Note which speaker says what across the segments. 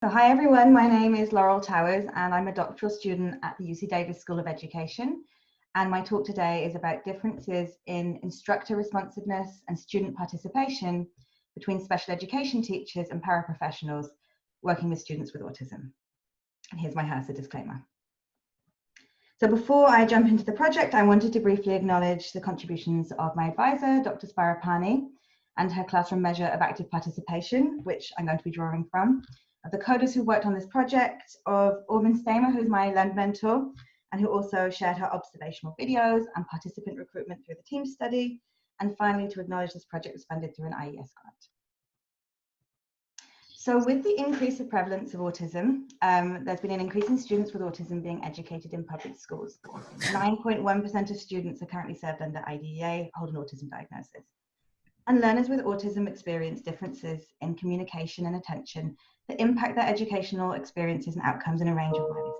Speaker 1: So hi everyone, my name is Laurel Towers and I'm a doctoral student at the UC Davis School of Education. And my talk today is about differences in instructor responsiveness and student participation between special education teachers and paraprofessionals working with students with autism. And here's my HRSA disclaimer. So before I jump into the project, I wanted to briefly acknowledge the contributions of my advisor, Dr. Spira Pani, and her classroom measure of active participation, which I'm going to be drawing from, of the coders who worked on this project, of Orvin Stamer, who's my learned mentor, and who also shared her observational videos and participant recruitment through the team study, and finally to acknowledge this project was funded through an IES grant. So with the increase of prevalence of autism, there's been an increase in students with autism being educated in public schools. 9.1% of students are currently served under IDEA, hold an autism diagnosis. And learners with autism experience differences in communication and attention that impact their educational experiences and outcomes in a range of ways.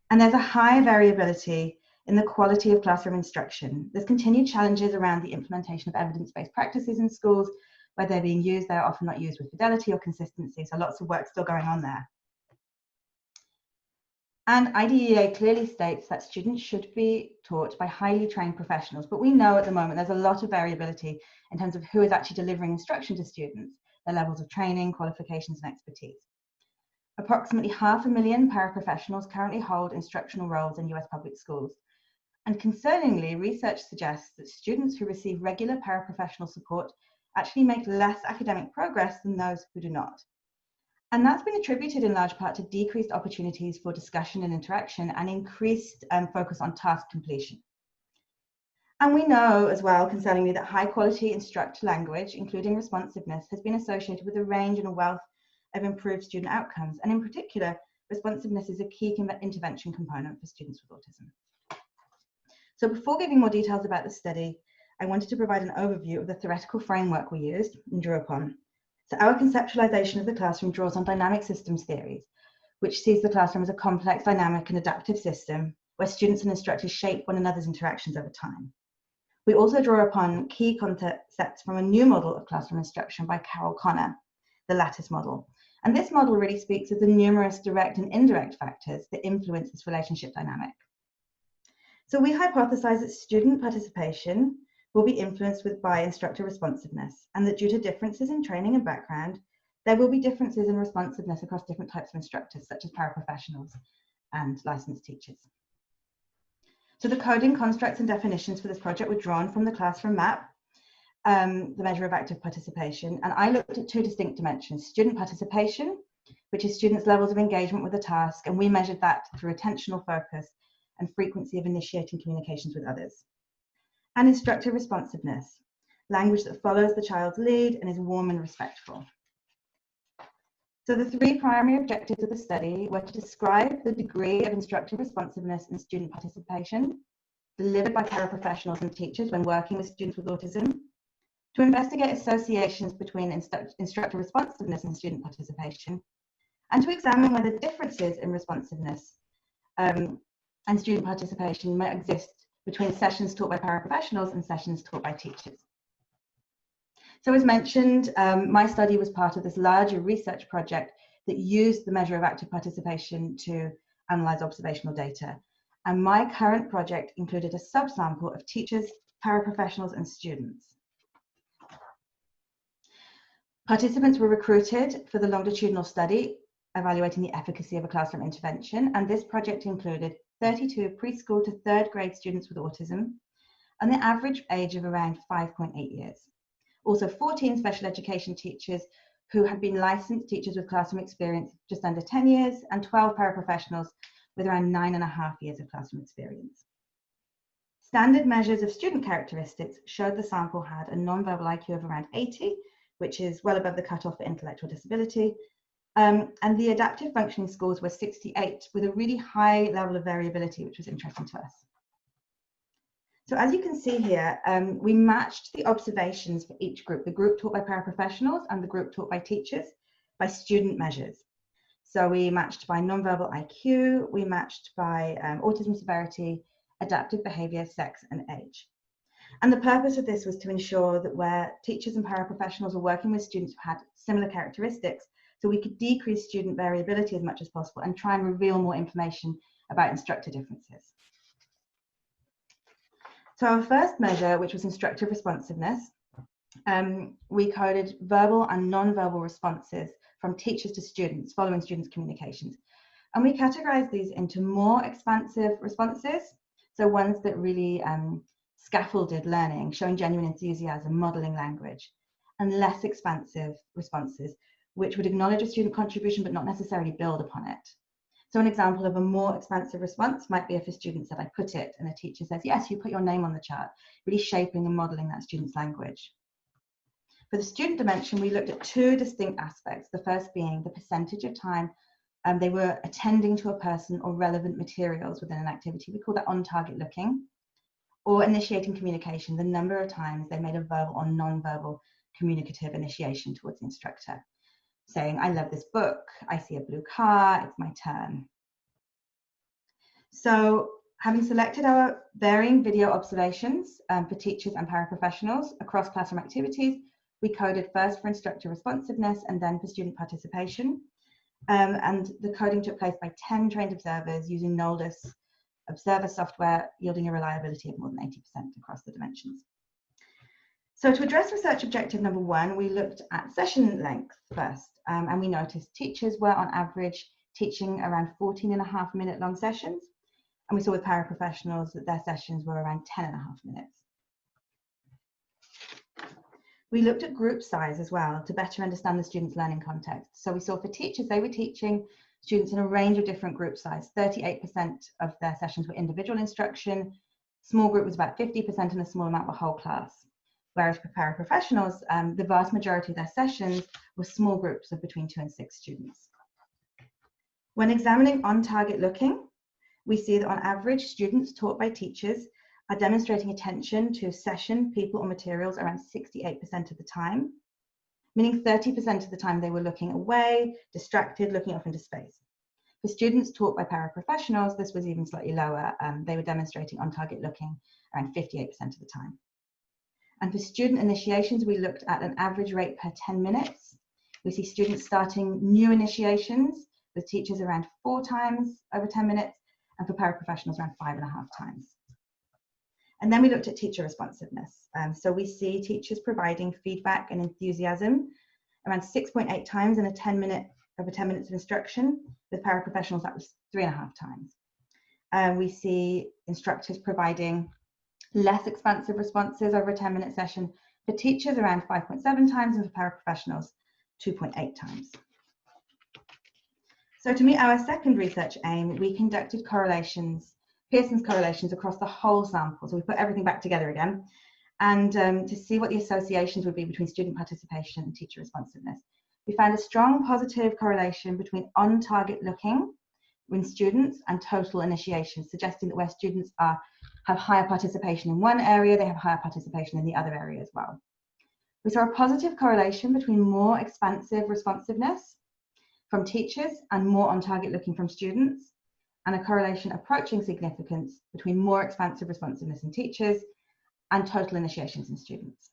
Speaker 1: And there's a high variability in the quality of classroom instruction. There's continued challenges around the implementation of evidence-based practices in schools. Where they're being used, they're often not used with fidelity or consistency, so lots of work still going on there. And IDEA clearly states that students should be taught by highly trained professionals, but we know at the moment there's a lot of variability in terms of who is actually delivering instruction to students, their levels of training, qualifications, and expertise. Approximately 500,000 paraprofessionals currently hold instructional roles in US public schools. And concerningly, research suggests that students who receive regular paraprofessional support actually make less academic progress than those who do not. And that's been attributed in large part to decreased opportunities for discussion and interaction and increased focus on task completion. And we know as well, concerningly, that high quality instructor language, including responsiveness, has been associated with a range and a wealth of improved student outcomes. And in particular, responsiveness is a key intervention component for students with autism. So before giving more details about the study, I wanted to provide an overview of the theoretical framework we used and drew upon. So our conceptualization of the classroom draws on dynamic systems theories, which sees the classroom as a complex, dynamic, and adaptive system where students and instructors shape one another's interactions over time. We also draw upon key concepts from a new model of classroom instruction by Carol Connor, the Lattice model. And this model really speaks of the numerous direct and indirect factors that influence this relationship dynamic. So we hypothesize that student participation will be influenced by instructor responsiveness, and that due to differences in training and background, there will be differences in responsiveness across different types of instructors, such as paraprofessionals and licensed teachers. So the coding constructs and definitions for this project were drawn from the classroom map, the measure of active participation, and I looked at two distinct dimensions: student participation, which is students' levels of engagement with a task, and we measured that through attentional focus and frequency of initiating communications with others. And instructor responsiveness, language that follows the child's lead and is warm and respectful. So the three primary objectives of the study were to describe the degree of instructor responsiveness and student participation delivered by paraprofessionals and teachers when working with students with autism, to investigate associations between instructor responsiveness and student participation, and to examine whether differences in responsiveness and student participation might exist between sessions taught by paraprofessionals and sessions taught by teachers. So as mentioned, my study was part of this larger research project that used the measure of active participation to analyze observational data. And my current project included a subsample of teachers, paraprofessionals, and students. Participants were recruited for the longitudinal study evaluating the efficacy of a classroom intervention, and this project included 32 preschool to third grade students with autism, and the average age of around 5.8 years. Also 14 special education teachers who had been licensed teachers with classroom experience just under 10 years, and 12 paraprofessionals with around 9.5 years of classroom experience. Standard measures of student characteristics showed the sample had a nonverbal IQ of around 80, which is well above the cutoff for intellectual disability, and the adaptive functioning scores were 68, with a really high level of variability, which was interesting to us. So as you can see here, we matched the observations for each group, the group taught by paraprofessionals and the group taught by teachers, by student measures. So we matched by nonverbal IQ, we matched by autism severity, adaptive behavior, sex, and age. And the purpose of this was to ensure that where teachers and paraprofessionals were working with students who had similar characteristics, so we could decrease student variability as much as possible and try and reveal more information about instructor differences. So our first measure, which was instructor responsiveness, we coded verbal and non-verbal responses from teachers to students following students' communications. And we categorized these into more expansive responses, so ones that really scaffolded learning, showing genuine enthusiasm, modeling language, and less expansive responses, which would acknowledge a student contribution but not necessarily build upon it. So an example of a more expansive response might be if a student said, "I put it," and a teacher says, "Yes, you put your name on the chart," really shaping and modeling that student's language. For the student dimension, we looked at two distinct aspects, the first being the percentage of time they were attending to a person or relevant materials within an activity. We call that on-target looking, or initiating communication, the number of times they made a verbal or non-verbal communicative initiation towards the instructor, saying, "I love this book, I see a blue car, it's my turn." So having selected our varying video observations for teachers and paraprofessionals across classroom activities, we coded first for instructor responsiveness and then for student participation. And the coding took place by 10 trained observers using Lattice observer software, yielding a reliability of more than 80% across the dimensions. So to address research objective number 1, we looked at session length first, and we noticed teachers were on average teaching around 14.5-minute long sessions, and we saw with paraprofessionals that their sessions were around 10.5 minutes. We looked at group size as well to better understand the students' learning context. So we saw for teachers, they were teaching students in a range of different group size. 38% of their sessions were individual instruction, small group was about 50%, and a small amount were whole class. Whereas for paraprofessionals, the vast majority of their sessions were small groups of between 2 and 6 students. When examining on-target looking, we see that on average, students taught by teachers are demonstrating attention to session, people, or materials around 68% of the time, meaning 30% of the time they were looking away, distracted, looking off into space. For students taught by paraprofessionals, this was even slightly lower. They were demonstrating on-target looking around 58% of the time. And for student initiations, we looked at an average rate per 10 minutes. We see students starting new initiations with teachers around 4 times over 10 minutes, and for paraprofessionals around 5.5 times. And then we looked at teacher responsiveness. So we see teachers providing feedback and enthusiasm around 6.8 times in over 10 minutes of instruction. With paraprofessionals, that was 3.5 times. We see instructors providing less expansive responses over a 10-minute session. For teachers, around 5.7 times, and for paraprofessionals, 2.8 times. So to meet our second research aim, we conducted Pearson's correlations across the whole sample. So we put everything back together again, and to see what the associations would be between student participation and teacher responsiveness. We found a strong positive correlation between on-target looking in students and total initiation, suggesting that where students have higher participation in one area, they have higher participation in the other area as well. We saw a positive correlation between more expansive responsiveness from teachers and more on-target looking from students, and a correlation approaching significance between more expansive responsiveness in teachers and total initiations in students.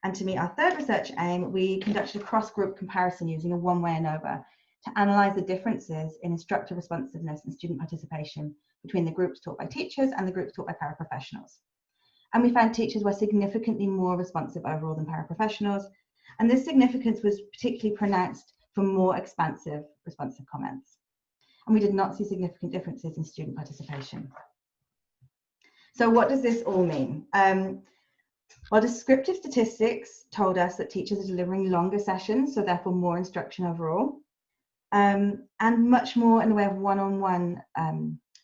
Speaker 1: And to meet our third research aim, we conducted a cross-group comparison using a one-way ANOVA to analyse the differences in instructor responsiveness and student participation between the groups taught by teachers and the groups taught by paraprofessionals. And we found teachers were significantly more responsive overall than paraprofessionals, and this significance was particularly pronounced for more expansive responsive comments. And we did not see significant differences in student participation. So what does this all mean? Well, descriptive statistics told us that teachers are delivering longer sessions, so therefore more instruction overall, and much more in the way of one-on-one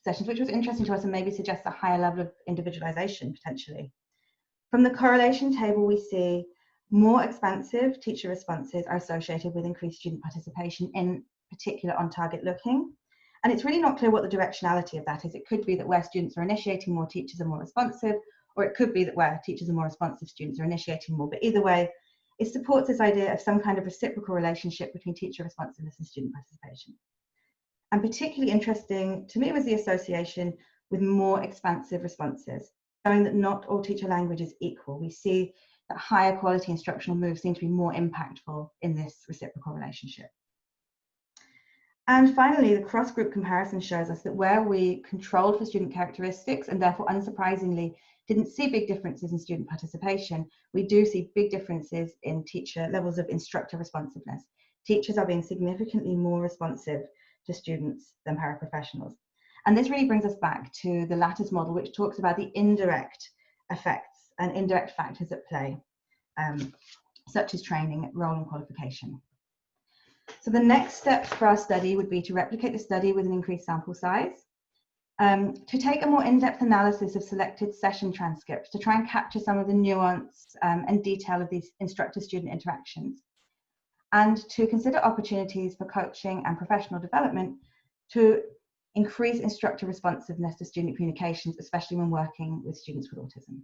Speaker 1: sessions, which was interesting to us and maybe suggests a higher level of individualization potentially. From the correlation table, we see more expansive teacher responses are associated with increased student participation, in particular on target looking. And it's really not clear what the directionality of that is. It could be that where students are initiating more, teachers are more responsive, or it could be that where teachers are more responsive, students are initiating more. But either way, it supports this idea of some kind of reciprocal relationship between teacher responsiveness and student participation. And particularly interesting to me was the association with more expansive responses, showing that not all teacher language is equal. We see that higher quality instructional moves seem to be more impactful in this reciprocal relationship. And finally, the cross-group comparison shows us that where we controlled for student characteristics and therefore unsurprisingly didn't see big differences in student participation, we do see big differences in teacher levels of instructor responsiveness. Teachers are being significantly more responsive to students than paraprofessionals. And this really brings us back to the Lattice model, which talks about the indirect effects and indirect factors at play, such as training, role and qualification. So the next steps for our study would be to replicate the study with an increased sample size, to take a more in-depth analysis of selected session transcripts to try and capture some of the nuance and detail of these instructor-student interactions, and to consider opportunities for coaching and professional development to increase instructor responsiveness to student communications, especially when working with students with autism.